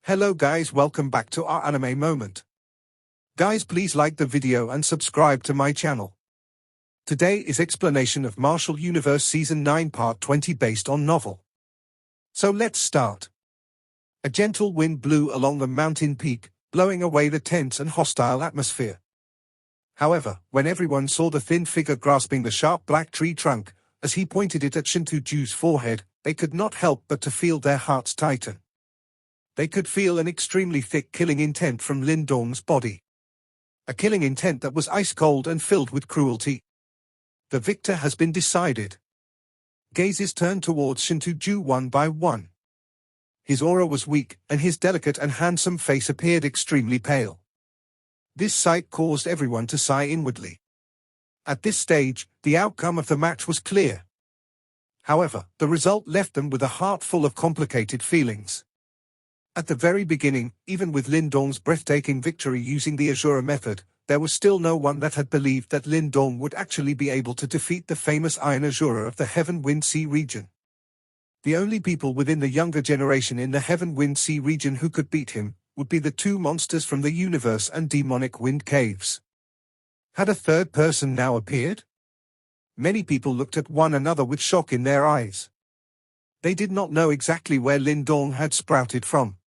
Hello guys, welcome back to our anime moment. Guys, please like the video and subscribe to my channel. Today is explanation of Martial Universe Season 9 Part 20 based on novel. So let's start. A gentle wind blew along the mountain peak, blowing away the tense and hostile atmosphere. However, when everyone saw the thin figure grasping the sharp black tree trunk, as he pointed it at Shinto-ju's forehead, they could not help but to feel their hearts tighten. They could feel an extremely thick killing intent from Lindong's body. A killing intent that was ice-cold and filled with cruelty. The victor has been decided. Gazes turned towards Shinto-ju one by one. His aura was weak, and his delicate and handsome face appeared extremely pale. This sight caused everyone to sigh inwardly. At this stage, the outcome of the match was clear. However, the result left them with a heart full of complicated feelings. At the very beginning, even with Lindong's breathtaking victory using the Azura method, there was still no one that had believed that Lindong would actually be able to defeat the famous Iron Azura of the Heaven Wind Sea region. The only people within the younger generation in the Heaven Wind Sea region who could beat him would be the two monsters from the universe and demonic wind caves. Had a third person now appeared? Many people looked at one another with shock in their eyes. They did not know exactly where Lindong had sprouted from.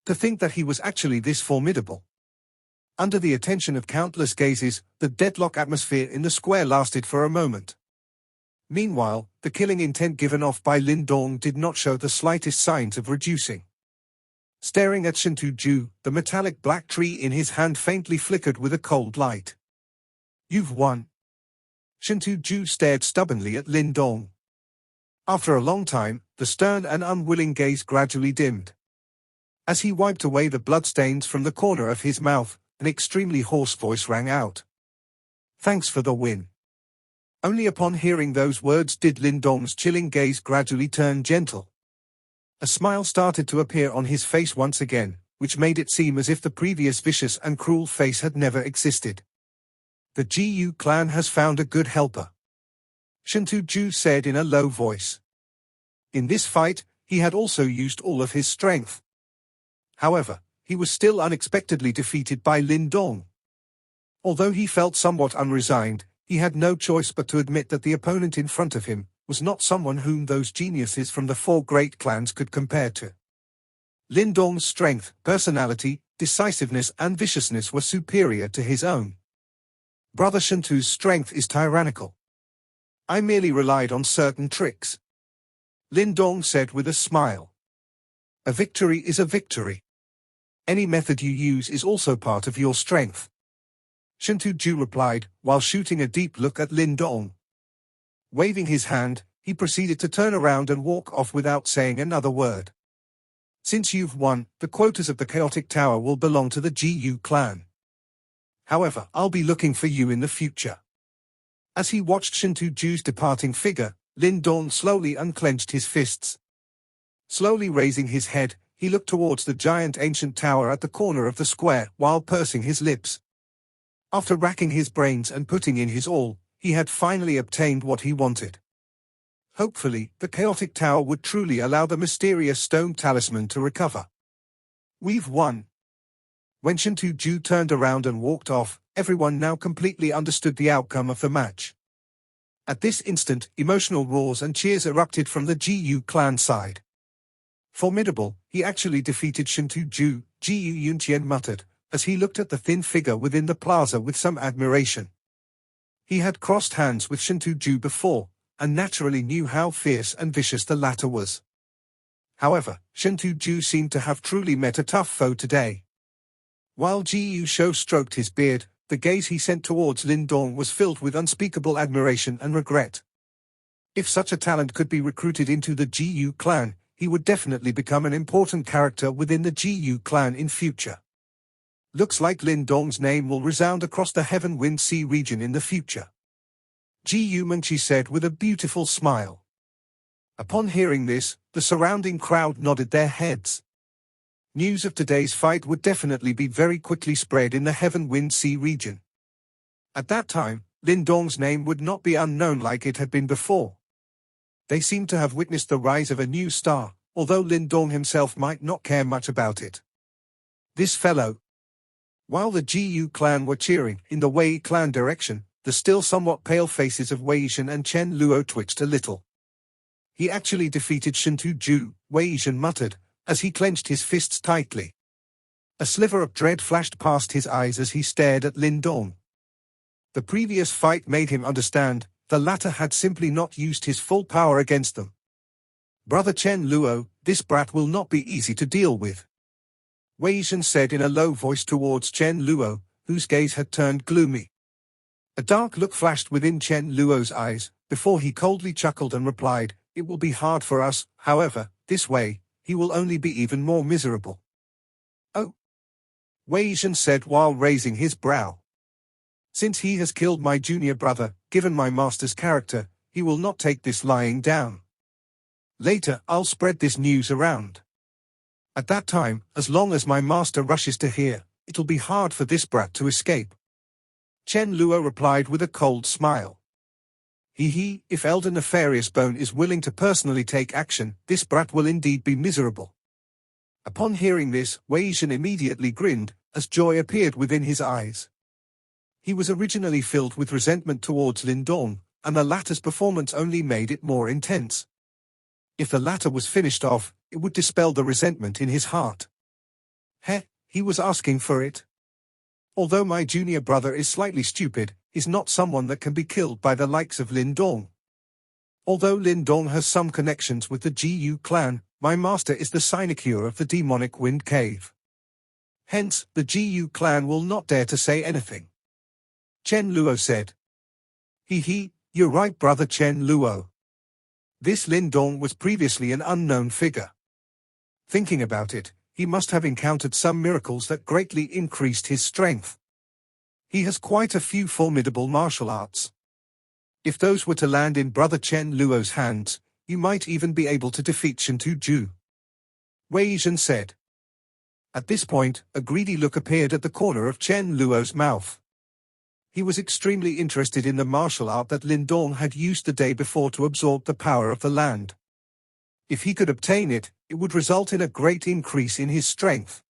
To think that he was actually this formidable. Under the attention of countless gazes, the deadlock atmosphere in the square lasted for a moment. Meanwhile, the killing intent given off by Lindong did not show the slightest signs of reducing. Staring at Shinto-ju, the metallic black tree in his hand faintly flickered with a cold light. "You've won." Shinto-ju stared stubbornly at Lindong. After a long time, the stern and unwilling gaze gradually dimmed. As he wiped away the bloodstains from the corner of his mouth, an extremely hoarse voice rang out. "Thanks for the win." Only upon hearing those words did Lindong's chilling gaze gradually turn gentle. A smile started to appear on his face once again, which made it seem as if the previous vicious and cruel face had never existed. "The GU clan has found a good helper," Shinto-ju said in a low voice. In this fight, he had also used all of his strength. However, he was still unexpectedly defeated by Lindong. Although he felt somewhat unresigned, he had no choice but to admit that the opponent in front of him was not someone whom those geniuses from the four great clans could compare to. Lindong's strength, personality, decisiveness and viciousness were superior to his own. Brother Shinto's strength is tyrannical. I merely relied on certain tricks, Lindong said with a smile. A victory is a victory. Any method you use is also part of your strength, Shinto-ju replied, while shooting a deep look at Lindong. Waving his hand, he proceeded to turn around and walk off without saying another word. "Since you've won, the quotas of the Chaotic Tower will belong to the GU clan. However, I'll be looking for you in the future." As he watched Shinto-ju's departing figure, Lindong slowly unclenched his fists. Slowly raising his head, he looked towards the giant ancient tower at the corner of the square while pursing his lips. After racking his brains and putting in his all, he had finally obtained what he wanted. Hopefully, the chaotic tower would truly allow the mysterious stone talisman to recover. "We've won." When Shinto-ju turned around and walked off, everyone now completely understood the outcome of the match. At this instant, emotional roars and cheers erupted from the GU clan side. "Formidable, he actually defeated Shinto-ju," GU Yunqian muttered, as he looked at the thin figure within the plaza with some admiration. He had crossed hands with Shinto-ju before, and naturally knew how fierce and vicious the latter was. However, Shinto-ju seemed to have truly met a tough foe today. While GU Sho stroked his beard, the gaze he sent towards Lindong was filled with unspeakable admiration and regret. If such a talent could be recruited into the GU clan, he would definitely become an important character within the GU clan in future. Looks like Lindong's name will resound across the Heaven Wind Sea region in the future, GU Munchi said with a beautiful smile. Upon hearing this, the surrounding crowd nodded their heads. News of today's fight would definitely be very quickly spread in the Heaven Wind Sea region. At that time, Lindong's name would not be unknown like it had been before. They seemed to have witnessed the rise of a new star, although Lindong himself might not care much about it. This fellow. While the Gu clan were cheering in the Wei clan direction, the still somewhat pale faces of Wei Yishan and Chen Luo twitched a little. He actually defeated Shintu Ju, Wei Yishan muttered, as he clenched his fists tightly. A sliver of dread flashed past his eyes as he stared at Lindong. The previous fight made him understand, the latter had simply not used his full power against them. Brother Chen Luo, this brat will not be easy to deal with, Wei Yishan said in a low voice towards Chen Luo, whose gaze had turned gloomy. A dark look flashed within Chen Luo's eyes, before he coldly chuckled and replied, "It will be hard for us, however, this way, he will only be even more miserable." "Oh," Wei Yishan said while raising his brow. "Since he has killed my junior brother, given my master's character, he will not take this lying down. Later, I'll spread this news around. At that time, as long as my master rushes to hear, it'll be hard for this brat to escape." Chen Luo replied with a cold smile. He, if Elder Nefarious Bone is willing to personally take action, this brat will indeed be miserable." Upon hearing this, Wei Yishan immediately grinned, as joy appeared within his eyes. He was originally filled with resentment towards Lindong, and the latter's performance only made it more intense. If the latter was finished off, it would dispel the resentment in his heart. He was asking for it. Although my junior brother is slightly stupid, he's not someone that can be killed by the likes of Lindong. Although Lindong has some connections with the Gu clan, my master is the sinecure of the demonic wind cave. Hence, the Gu clan will not dare to say anything. Chen Luo said. You're right, brother Chen Luo. This Lindong was previously an unknown figure. Thinking about it, he must have encountered some miracles that greatly increased his strength. He has quite a few formidable martial arts. If those were to land in brother Chen Luo's hands, you might even be able to defeat Shintu Ju, Wei Yishan said. At this point, a greedy look appeared at the corner of Chen Luo's mouth. He was extremely interested in the martial art that Lindong had used the day before to absorb the power of the land. If he could obtain it, it would result in a great increase in his strength.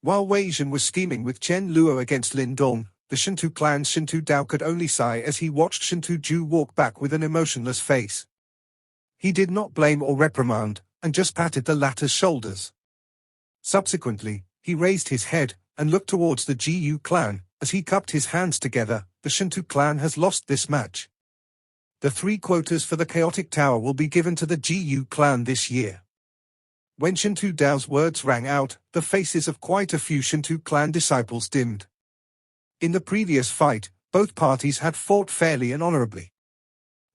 While Wei Yishan was scheming with Chen Luo against Lindong, the Shintu clan's Shintu Dao could only sigh as he watched Shintu Ju walk back with an emotionless face. He did not blame or reprimand, and just patted the latter's shoulders. Subsequently, he raised his head, and looked towards the Gu clan. As he cupped his hands together, the Shintu clan has lost this match. The 3 quotas for the Chaotic Tower will be given to the Gu clan this year. When Shintu Dao's words rang out, the faces of quite a few Shintu clan disciples dimmed. In the previous fight, both parties had fought fairly and honorably.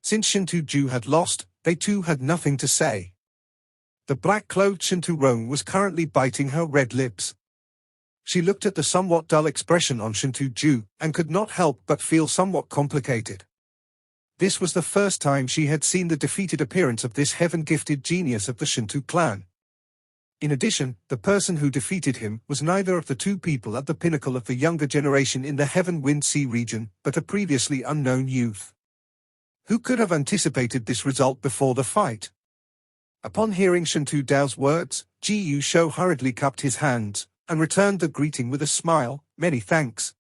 Since Shintu Ju had lost, they too had nothing to say. The black-clothed Shintu Roan was currently biting her red lips. She looked at the somewhat dull expression on Shintu Ju, and could not help but feel somewhat complicated. This was the first time she had seen the defeated appearance of this heaven-gifted genius of the Shintu clan. In addition, the person who defeated him was neither of the 2 people at the pinnacle of the younger generation in the Heaven Wind Sea region, but a previously unknown youth. Who could have anticipated this result before the fight? Upon hearing Shintu Dao's words, Gu Shou hurriedly cupped his hands, and returned the greeting with a smile, "Many thanks."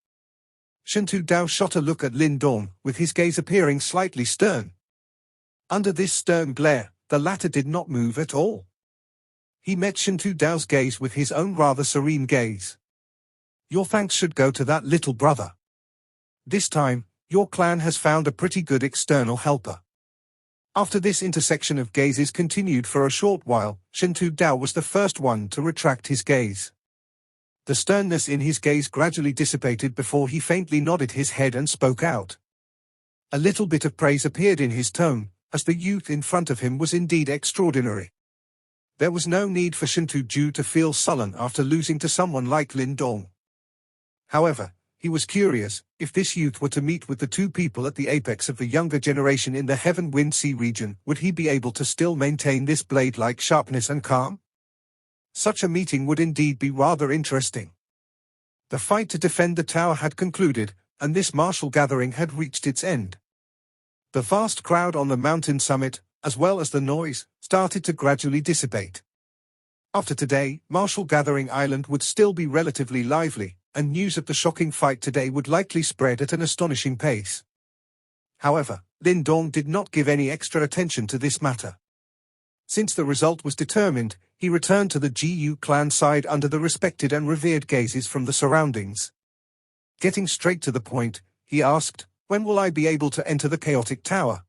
Shintu Dao shot a look at Lindong, with his gaze appearing slightly stern. Under this stern glare, the latter did not move at all. He met Shintu Dao's gaze with his own rather serene gaze. "Your thanks should go to that little brother. This time, your clan has found a pretty good external helper." After this intersection of gazes continued for a short while, Shintu Dao was the first one to retract his gaze. The sternness in his gaze gradually dissipated before he faintly nodded his head and spoke out. A little bit of praise appeared in his tone, as the youth in front of him was indeed extraordinary. There was no need for Shintu Ju to feel sullen after losing to someone like Lindong. However, he was curious, if this youth were to meet with the 2 people at the apex of the younger generation in the Heaven Wind Sea region, would he be able to still maintain this blade-like sharpness and calm? Such a meeting would indeed be rather interesting. The fight to defend the tower had concluded, and this martial gathering had reached its end. The vast crowd on the mountain summit, as well as the noise, started to gradually dissipate. After today, Marshall Gathering Island would still be relatively lively, and news of the shocking fight today would likely spread at an astonishing pace. However, Lindong did not give any extra attention to this matter. Since the result was determined, he returned to the GU clan side under the respected and revered gazes from the surroundings. Getting straight to the point, he asked, "When will I be able to enter the chaotic tower?"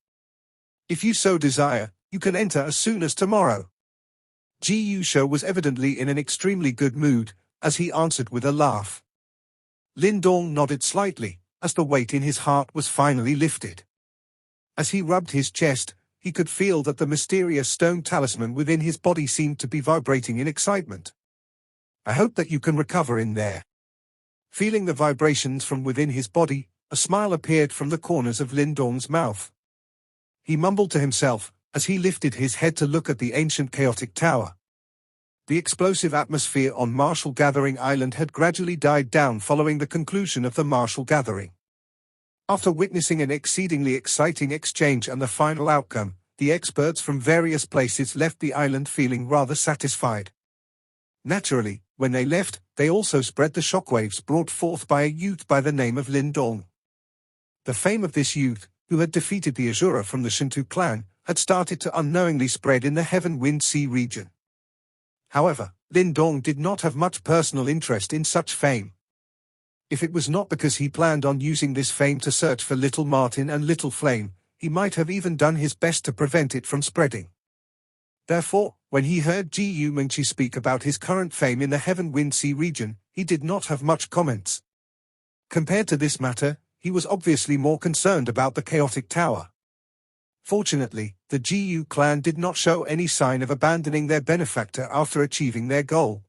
"If you so desire, you can enter as soon as tomorrow." GU Show was evidently in an extremely good mood, as he answered with a laugh. Lindong nodded slightly, as the weight in his heart was finally lifted. As he rubbed his chest, he could feel that the mysterious stone talisman within his body seemed to be vibrating in excitement. "I hope that you can recover in there." Feeling the vibrations from within his body, a smile appeared from the corners of Lindong's mouth. He mumbled to himself, as he lifted his head to look at the ancient chaotic tower. The explosive atmosphere on Marshall Gathering Island had gradually died down following the conclusion of the Marshall Gathering. After witnessing an exceedingly exciting exchange and the final outcome, the experts from various places left the island feeling rather satisfied. Naturally, when they left, they also spread the shockwaves brought forth by a youth by the name of Lindong. The fame of this youth, who had defeated the Azura from the Shinto clan, had started to unknowingly spread in the Heaven Wind Sea region. However, Lindong did not have much personal interest in such fame. If it was not because he planned on using this fame to search for Little Martin and Little Flame, he might have even done his best to prevent it from spreading. Therefore, when he heard Gu Mengqi speak about his current fame in the Heaven Wind Sea region, he did not have much comments. Compared to this matter, he was obviously more concerned about the chaotic tower. Fortunately, the Gu clan did not show any sign of abandoning their benefactor after achieving their goal.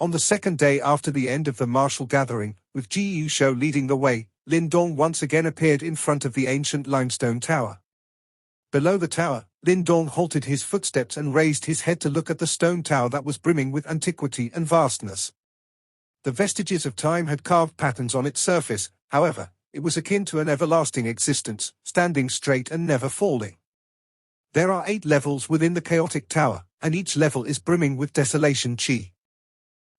On the second day after the end of the Marshall Gathering, with Gu Show leading the way, Lindong once again appeared in front of the ancient limestone tower. Below the tower, Lindong halted his footsteps and raised his head to look at the stone tower that was brimming with antiquity and vastness. The vestiges of time had carved patterns on its surface, however, it was akin to an everlasting existence, standing straight and never falling. There are 8 levels within the chaotic tower, and each level is brimming with desolation chi.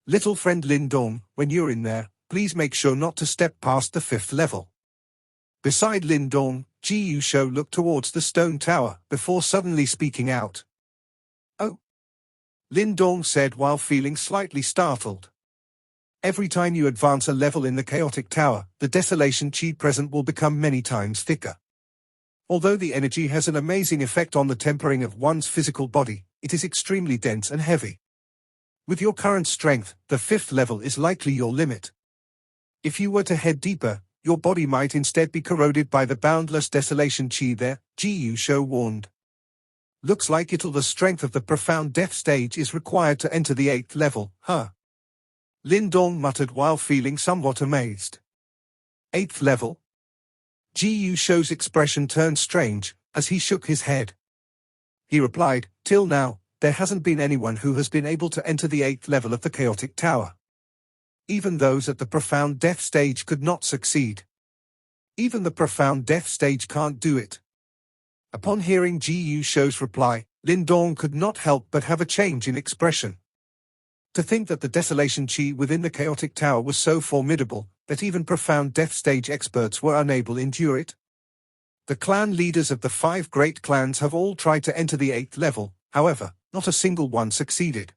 Little friend Lindong, when you're in there, please make sure not to step past the 5th level. Beside Lindong, Gu Shou looked towards the stone tower, before suddenly speaking out. "Oh," Lindong said while feeling slightly startled. "Every time you advance a level in the chaotic tower, the desolation chi present will become many times thicker. Although the energy has an amazing effect on the tempering of one's physical body, it is extremely dense and heavy. With your current strength, the 5th level is likely your limit. If you were to head deeper, your body might instead be corroded by the boundless desolation chi there," Gu Shou warned. "Looks like the strength of the profound death stage is required to enter the 8th level, huh?" Lindong muttered while feeling somewhat amazed. 8th level? Gu Shou's expression turned strange, as he shook his head. He replied, "Till now, there hasn't been anyone who has been able to enter the 8th level of the chaotic tower. Even those at the profound death stage could not succeed. Even the profound death stage can't do it." Upon hearing Gu Shou's reply, Lindong could not help but have a change in expression. To think that the desolation chi within the chaotic tower was so formidable, that even profound death stage experts were unable to endure it. The clan leaders of the 5 great clans have all tried to enter the 8th level, however, not a single one succeeded.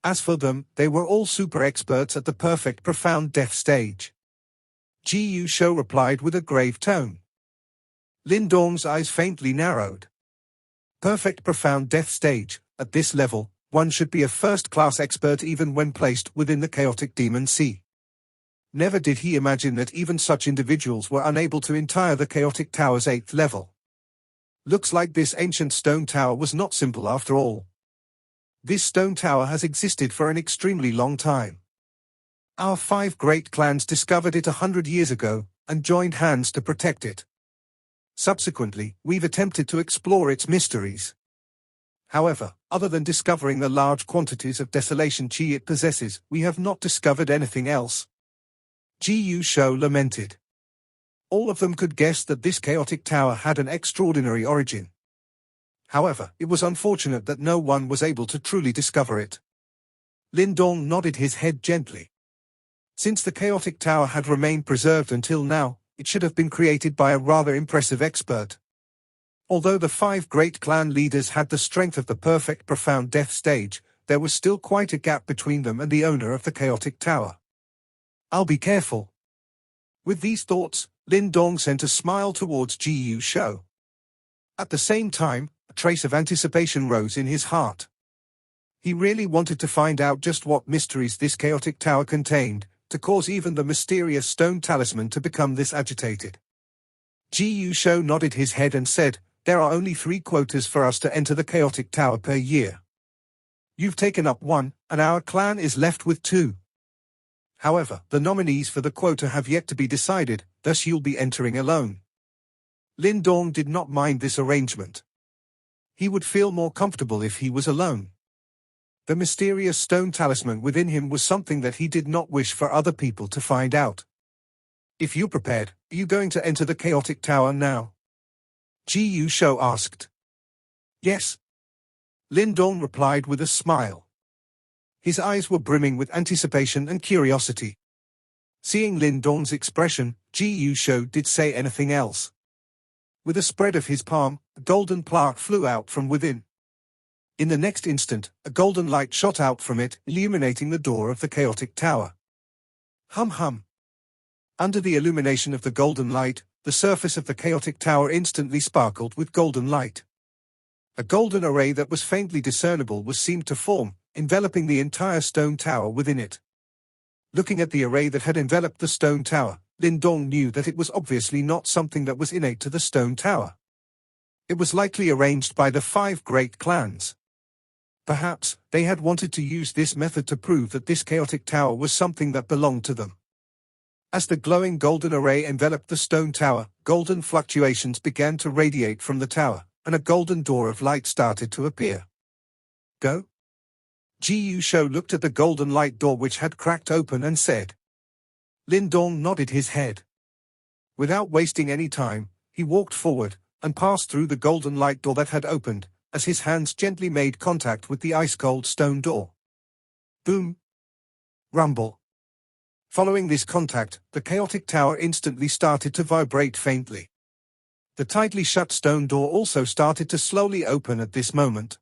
As for them, they were all super experts at the perfect profound death stage. Gu Shou replied with a grave tone. Lindong's eyes faintly narrowed. Perfect profound death stage, at this level, one should be a first-class expert even when placed within the chaotic demon sea. Never did he imagine that even such individuals were unable to entire the chaotic tower's 8th level. Looks like this ancient stone tower was not simple after all. This stone tower has existed for an extremely long time. Our 5 great clans discovered it 100 years ago, and joined hands to protect it. Subsequently, we've attempted to explore its mysteries. However, other than discovering the large quantities of desolation chi it possesses, we have not discovered anything else. Gu Shou lamented. All of them could guess that this chaotic tower had an extraordinary origin. However, it was unfortunate that no one was able to truly discover it. Lindong nodded his head gently. Since the chaotic tower had remained preserved until now, it should have been created by a rather impressive expert. Although the 5 great clan leaders had the strength of the perfect profound death stage, there was still quite a gap between them and the owner of the chaotic tower. I'll be careful. With these thoughts, Lindong sent a smile towards Ji Shou. At the same time, a trace of anticipation rose in his heart. He really wanted to find out just what mysteries this chaotic tower contained, to cause even the mysterious stone talisman to become this agitated. Ji Shou nodded his head and said, "There are only 3 quotas for us to enter the chaotic tower per year. You've taken up 1, and our clan is left with 2. However, the nominees for the quota have yet to be decided, thus you'll be entering alone." Lindong did not mind this arrangement. He would feel more comfortable if he was alone. The mysterious stone talisman within him was something that he did not wish for other people to find out. "If you're prepared, are you going to enter the chaotic tower now?" Ji Shou asked. "Yes," Lindong replied with a smile. His eyes were brimming with anticipation and curiosity. Seeing Lindong's expression, Ji Shou did say anything else. With a spread of his palm, a golden plaque flew out from within. In the next instant, a golden light shot out from it, illuminating the door of the chaotic tower. Hum hum. Under the illumination of the golden light, the surface of the chaotic tower instantly sparkled with golden light. A golden array that was faintly discernible was seen to form, enveloping the entire stone tower within it. Looking at the array that had enveloped the stone tower, Lindong knew that it was obviously not something that was innate to the stone tower. It was likely arranged by the 5 great clans. Perhaps, they had wanted to use this method to prove that this chaotic tower was something that belonged to them. As the glowing golden array enveloped the stone tower, golden fluctuations began to radiate from the tower, and a golden door of light started to appear. "Go?" Ji Shou looked at the golden light door which had cracked open and said. Lindong nodded his head. Without wasting any time, he walked forward, and passed through the golden light door that had opened, as his hands gently made contact with the ice-cold stone door. Boom! Rumble! Following this contact, the chaotic tower instantly started to vibrate faintly. The tightly shut stone door also started to slowly open at this moment.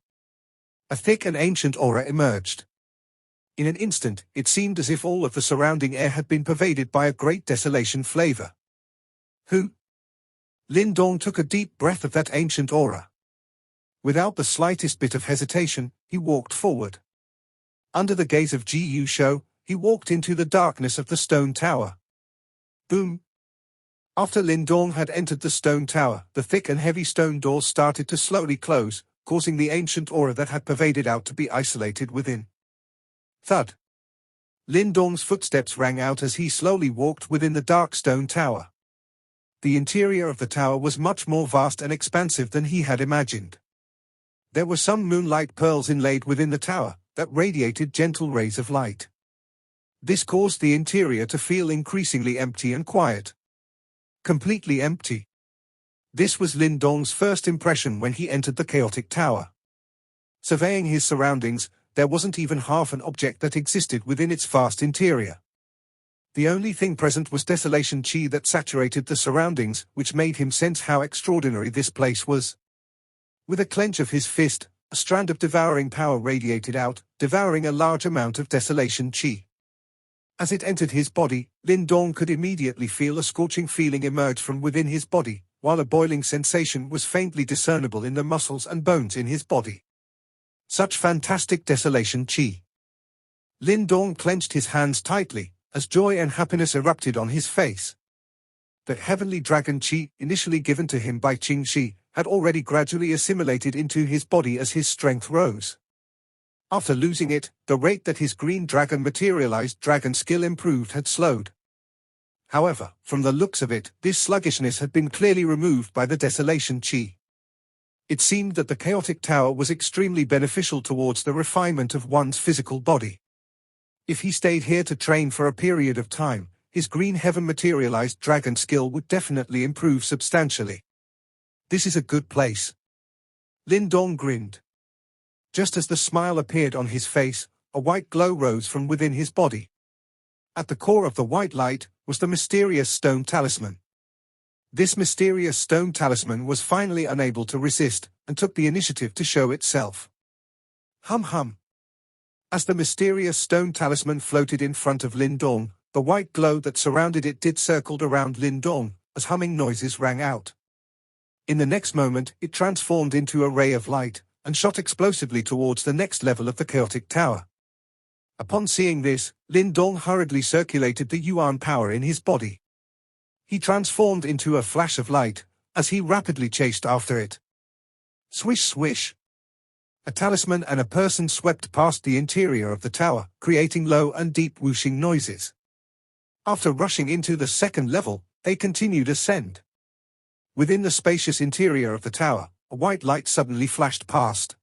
A thick and ancient aura emerged. In an instant, it seemed as if all of the surrounding air had been pervaded by a great desolation flavor. Who? Lindong took a deep breath of that ancient aura. Without the slightest bit of hesitation, he walked forward. Under the gaze of Ji Shou, he walked into the darkness of the stone tower. Boom! After Lindong had entered the stone tower, the thick and heavy stone door started to slowly close, causing the ancient aura that had pervaded out to be isolated within. Thud! Lindong's footsteps rang out as he slowly walked within the dark stone tower. The interior of the tower was much more vast and expansive than he had imagined. There were some moonlight pearls inlaid within the tower, that radiated gentle rays of light. This caused the interior to feel increasingly empty and quiet. Completely empty. This was Lindong's first impression when he entered the chaotic tower. Surveying his surroundings, there wasn't even half an object that existed within its vast interior. The only thing present was desolation chi that saturated the surroundings, which made him sense how extraordinary this place was. With a clench of his fist, a strand of devouring power radiated out, devouring a large amount of desolation chi. As it entered his body, Lindong could immediately feel a scorching feeling emerge from within his body, while a boiling sensation was faintly discernible in the muscles and bones in his body. Such fantastic desolation chi. Lindong clenched his hands tightly, as joy and happiness erupted on his face. The heavenly dragon chi, initially given to him by Qing Shi, had already gradually assimilated into his body as his strength rose. After losing it, the rate that his green dragon materialized dragon skill improved had slowed. However, from the looks of it, this sluggishness had been clearly removed by the desolation chi. It seemed that the chaotic tower was extremely beneficial towards the refinement of one's physical body. If he stayed here to train for a period of time, his green heaven materialized dragon skill would definitely improve substantially. This is a good place. Lindong grinned. Just as the smile appeared on his face, a white glow rose from within his body. At the core of the white light was the mysterious stone talisman. This mysterious stone talisman was finally unable to resist, and took the initiative to show itself. Hum hum. As the mysterious stone talisman floated in front of Lindong, the white glow that surrounded it did circled around Lindong, as humming noises rang out. In the next moment, it transformed into a ray of light, and shot explosively towards the next level of the chaotic tower. Upon seeing this, Lindong hurriedly circulated the Yuan power in his body. He transformed into a flash of light, as he rapidly chased after it. Swish swish. A talisman and a person swept past the interior of the tower, creating low and deep whooshing noises. After rushing into the second level, they continued ascend. Within the spacious interior of the tower, a white light suddenly flashed past.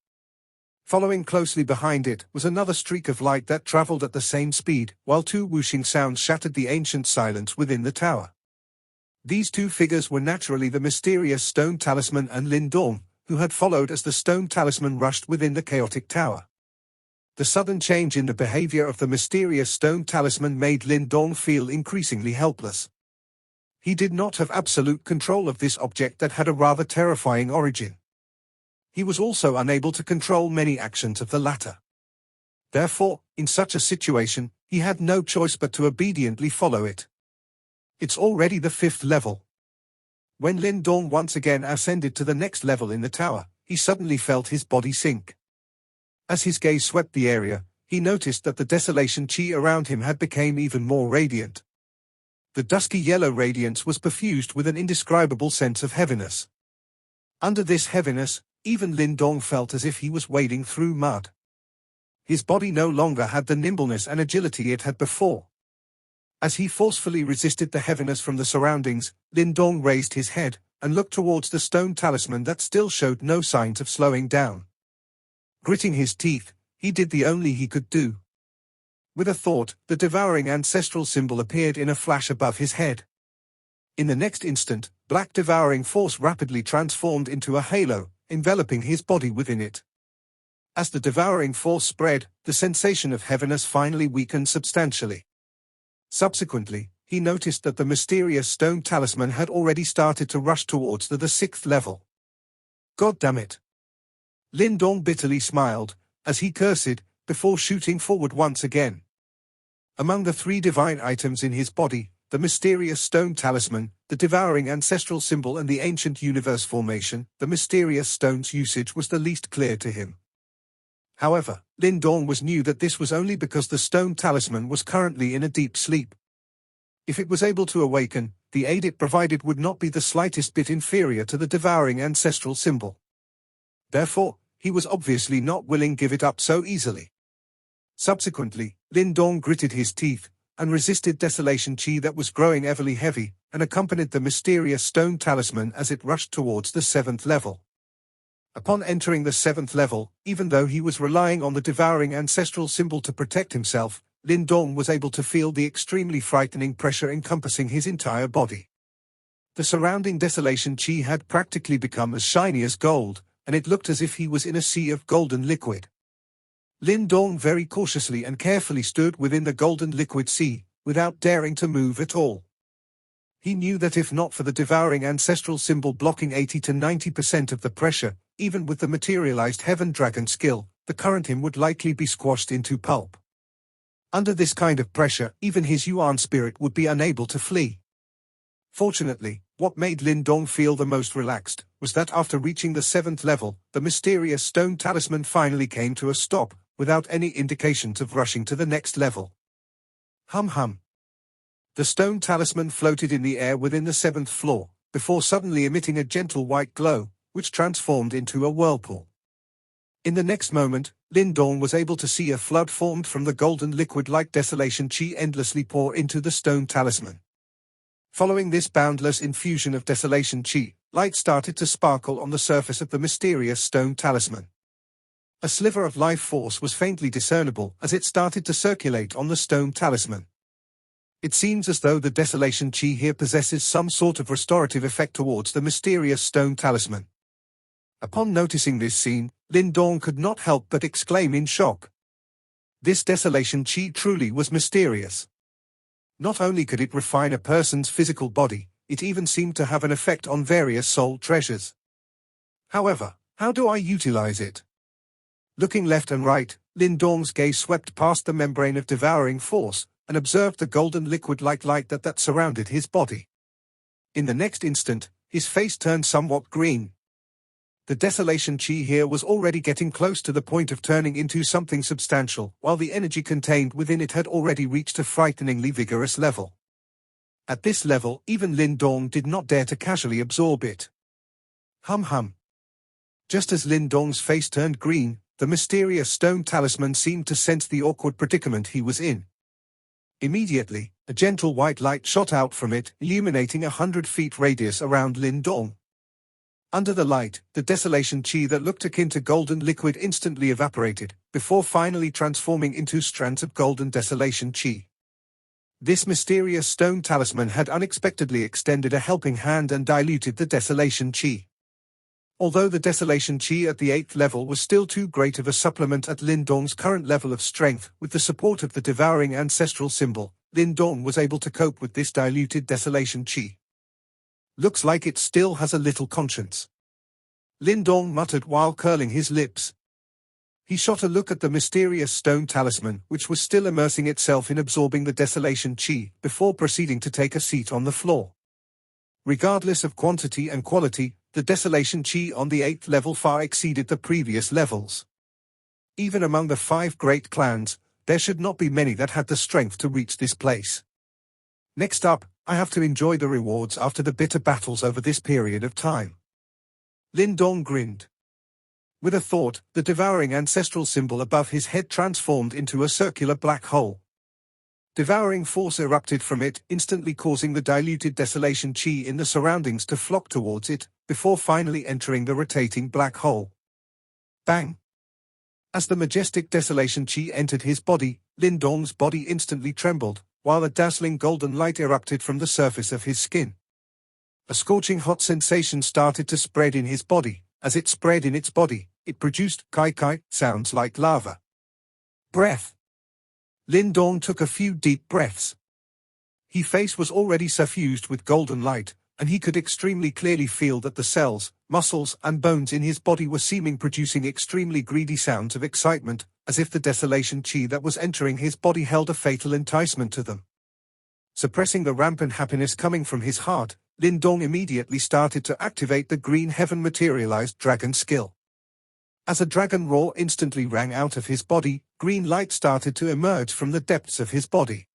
Following closely behind it was another streak of light that traveled at the same speed, while two whooshing sounds shattered the ancient silence within the tower. These two figures were naturally the mysterious stone talisman and Lindong, who had followed as the stone talisman rushed within the chaotic tower. The sudden change in the behavior of the mysterious stone talisman made Lindong feel increasingly helpless. He did not have absolute control of this object that had a rather terrifying origin. He was also unable to control many actions of the latter. Therefore, in such a situation, he had no choice but to obediently follow it. It's already the 5th level. When Lindong once again ascended to the next level in the tower, he suddenly felt his body sink. As his gaze swept the area, he noticed that the desolation chi around him had become even more radiant. The dusky yellow radiance was perfused with an indescribable sense of heaviness. Under this heaviness, even Lindong felt as if he was wading through mud. His body no longer had the nimbleness and agility it had before. As he forcefully resisted the heaviness from the surroundings, Lindong raised his head, and looked towards the stone talisman that still showed no signs of slowing down. Gritting his teeth, he did the only he could do. With a thought, the devouring ancestral symbol appeared in a flash above his head. In the next instant, black devouring force rapidly transformed into a halo, enveloping his body within it. As the devouring force spread, the sensation of heaviness finally weakened substantially. Subsequently, he noticed that the mysterious stone talisman had already started to rush towards the 6th level. God damn it! Lindong bitterly smiled, as he cursed, before shooting forward once again. Among the 3 divine items in his body, the mysterious stone talisman, the devouring ancestral symbol and the ancient universe formation, the mysterious stone's usage was the least clear to him. However, Lindong knew that this was only because the stone talisman was currently in a deep sleep. If it was able to awaken, the aid it provided would not be the slightest bit inferior to the devouring ancestral symbol. Therefore, he was obviously not willing to give it up so easily. Subsequently, Lindong gritted his teeth, and resisted desolation chi that was growing everly heavy, and accompanied the mysterious stone talisman as it rushed towards the 7th level. Upon entering the 7th level, even though he was relying on the devouring ancestral symbol to protect himself, Lindong was able to feel the extremely frightening pressure encompassing his entire body. The surrounding desolation chi had practically become as shiny as gold, and it looked as if he was in a sea of golden liquid. Lindong very cautiously and carefully stood within the golden liquid sea, without daring to move at all. He knew that if not for the devouring ancestral symbol blocking 80 to 90% of the pressure, even with the materialized heaven dragon skill, the current him would likely be squashed into pulp. Under this kind of pressure, even his Yuan spirit would be unable to flee. Fortunately, what made Lindong feel the most relaxed was that after reaching the 7th level, the mysterious stone talisman finally came to a stop, without any indications of rushing to the next level. Hum hum. The stone talisman floated in the air within the 7th floor, before suddenly emitting a gentle white glow, which transformed into a whirlpool. In the next moment, Lindong was able to see a flood formed from the golden liquid-like desolation chi endlessly pour into the stone talisman. Following this boundless infusion of desolation chi, light started to sparkle on the surface of the mysterious stone talisman. A sliver of life force was faintly discernible as it started to circulate on the stone talisman. It seems as though the desolation chi here possesses some sort of restorative effect towards the mysterious stone talisman. Upon noticing this scene, Lindong could not help but exclaim in shock. This desolation chi truly was mysterious. Not only could it refine a person's physical body, it even seemed to have an effect on various soul treasures. However, how do I utilize it? Looking left and right, Lindong's gaze swept past the membrane of devouring force, and observed the golden liquid-like light that surrounded his body. In the next instant, his face turned somewhat green. The desolation chi here was already getting close to the point of turning into something substantial, while the energy contained within it had already reached a frighteningly vigorous level. At this level, even Lindong did not dare to casually absorb it. Hum. Just as Lindong's face turned green, the mysterious stone talisman seemed to sense the awkward predicament he was in. Immediately, a gentle white light shot out from it, illuminating 100 feet radius around Lindong. Under the light, the desolation chi that looked akin to golden liquid instantly evaporated, before finally transforming into strands of golden desolation chi. This mysterious stone talisman had unexpectedly extended a helping hand and diluted the desolation chi. Although the desolation chi at the 8th level was still too great of a supplement at Lindong's current level of strength, with the support of the devouring ancestral symbol, Lindong was able to cope with this diluted desolation chi. Looks like it still has a little conscience. Lindong muttered while curling his lips. He shot a look at the mysterious stone talisman, which was still immersing itself in absorbing the desolation chi, before proceeding to take a seat on the floor. Regardless of quantity and quality, the desolation chi on the 8th level far exceeded the previous levels. Even among the 5 great clans, there should not be many that had the strength to reach this place. Next up, I have to enjoy the rewards after the bitter battles over this period of time. Lindong grinned. With a thought, the devouring ancestral symbol above his head transformed into a circular black hole. Devouring force erupted from it, instantly causing the diluted desolation chi in the surroundings to flock towards it, before finally entering the rotating black hole. Bang! As the majestic desolation chi entered his body, Lindong's body instantly trembled, while a dazzling golden light erupted from the surface of his skin. A scorching hot sensation started to spread in his body. As it spread in its body, it produced kai sounds like lava. Breath. Lindong took a few deep breaths. His face was already suffused with golden light, and he could extremely clearly feel that the cells, muscles, and bones in his body were producing extremely greedy sounds of excitement, as if the desolation chi that was entering his body held a fatal enticement to them. Suppressing the rampant happiness coming from his heart, Lindong immediately started to activate the green heaven materialized dragon skill. As a dragon roar instantly rang out of his body, green light started to emerge from the depths of his body.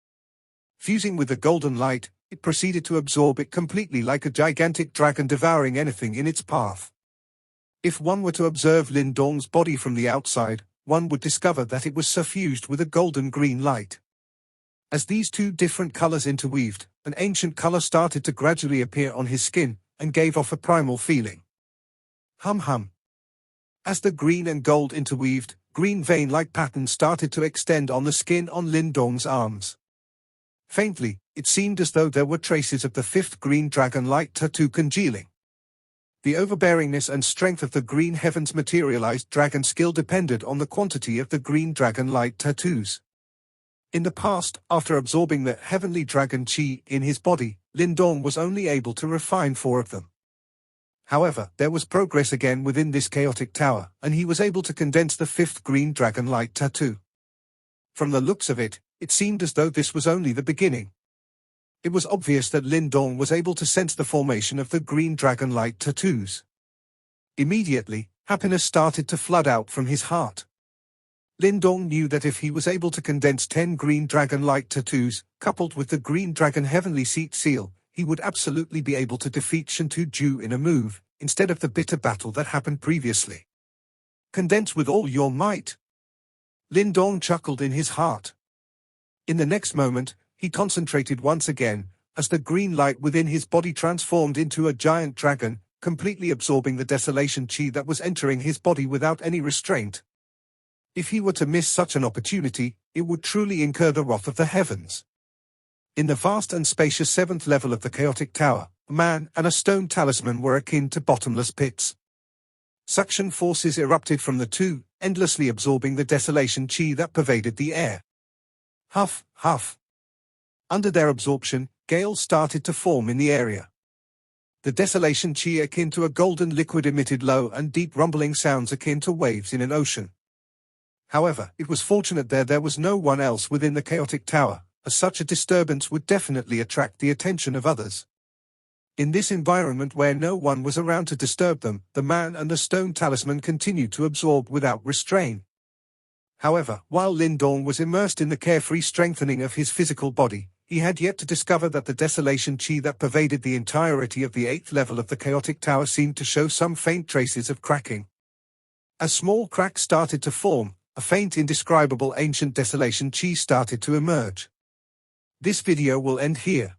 Fusing with the golden light, it proceeded to absorb it completely like a gigantic dragon devouring anything in its path. If one were to observe Lindong's body from the outside, one would discover that it was suffused with a golden green light. As these two different colors interweaved, an ancient color started to gradually appear on his skin, and gave off a primal feeling. Hum. As the green and gold interweaved, green vein-like patterns started to extend on the skin on Lindong's arms. Faintly, it seemed as though there were traces of the 5th green dragon light tattoo congealing. The overbearingness and strength of the green heavens materialized dragon skill depended on the quantity of the green dragon light tattoos. In the past, after absorbing the heavenly dragon chi in his body, Lindong was only able to refine 4 of them. However, there was progress again within this chaotic tower, and he was able to condense the 5th green dragon light tattoo. From the looks of it, it seemed as though this was only the beginning. It was obvious that Lindong was able to sense the formation of the green dragon light tattoos. Immediately, happiness started to flood out from his heart. Lindong knew that if he was able to condense 10 green dragon light tattoos, coupled with the green dragon heavenly seat seal, he would absolutely be able to defeat Shantu Ju in a move, instead of the bitter battle that happened previously. Condense with all your might. Lindong chuckled in his heart. In the next moment, he concentrated once again, as the green light within his body transformed into a giant dragon, completely absorbing the desolation chi that was entering his body without any restraint. If he were to miss such an opportunity, it would truly incur the wrath of the heavens. In the vast and spacious 7th level of the chaotic tower, a man and a stone talisman were akin to bottomless pits. Suction forces erupted from the two, endlessly absorbing the desolation chi that pervaded the air. Huff, huff. Under their absorption, gales started to form in the area. The desolation chi akin to a golden liquid emitted low and deep rumbling sounds akin to waves in an ocean. However, it was fortunate there was no one else within the chaotic tower, as such a disturbance would definitely attract the attention of others. In this environment where no one was around to disturb them, the man and the stone talisman continued to absorb without restraint. However, while Lindong was immersed in the carefree strengthening of his physical body, he had yet to discover that the desolation chi that pervaded the entirety of the 8th level of the chaotic tower seemed to show some faint traces of cracking. As small cracks started to form, a faint indescribable ancient desolation chi started to emerge. This video will end here.